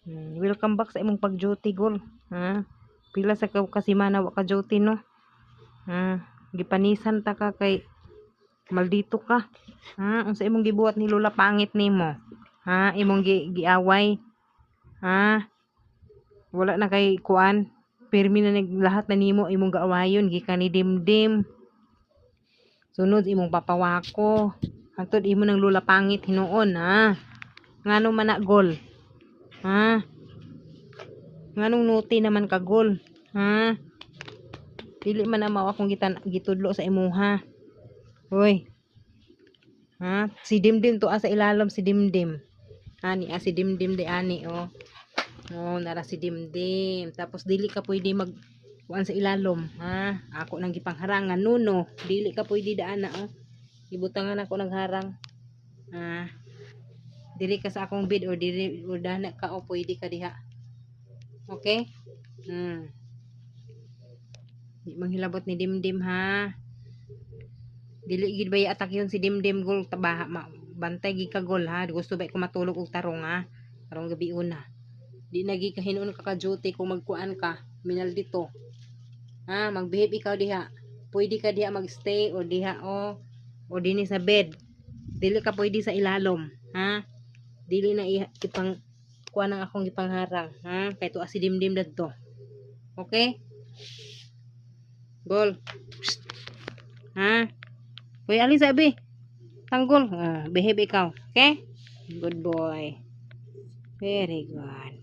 Welcome back sa imong pag-duty, Gol. Ha? Pila sa kasimana wa ka duty, no? Gipanisan ta ka kay maldito ka. Unsa imong gibuhat ni Lola pangit nimo? Imong giaway. Wala na kay kuan. Pirmi na lahat na nimo imong gaawayon gikan ni Dimdim. Sunod imong papawako. Hantod imo ng Lola pangit hinuon, Ngano man na, Gol? Nganong nuti naman ka, Gol? Dili man na mao akong gitudlo sa imuha. Hoy. Si Dimdim to sa ilalom si Dimdim. Ani si Dimdim de ani, oh. Nara si Dimdim. Tapos dili ka pwede kuan sa ilalom, Ako nang gipangharangan, nuno. Dili ka pwede daan na, oh. Ibutangan ako nagharang. Diri ka sa akong bed o diri o dana ka o pwede ka diha. Okay? Di manghilabot ni Dimdim, ha. Dili gid ba atak yun si Dimdim, Gol, tabaha bantay gid ka, Gol, ha. Gusto ba ko matulog og tarong, ha. Tarong gabi una. Di na gid ka hinuon ka duty kung magkuan ka minal dito. Magbehave ikaw diha. Pwede ka diha magstay o diha o dinhi sa bed. Dili ka pwede sa ilalom, Dili na ipang kuan ang akong gipangharang, kay tuwa si Dimdim dadto. Okay? Gol. Hoy, ali sabi. Tanggol. Behave ikaw. Okay? Good boy. Very good.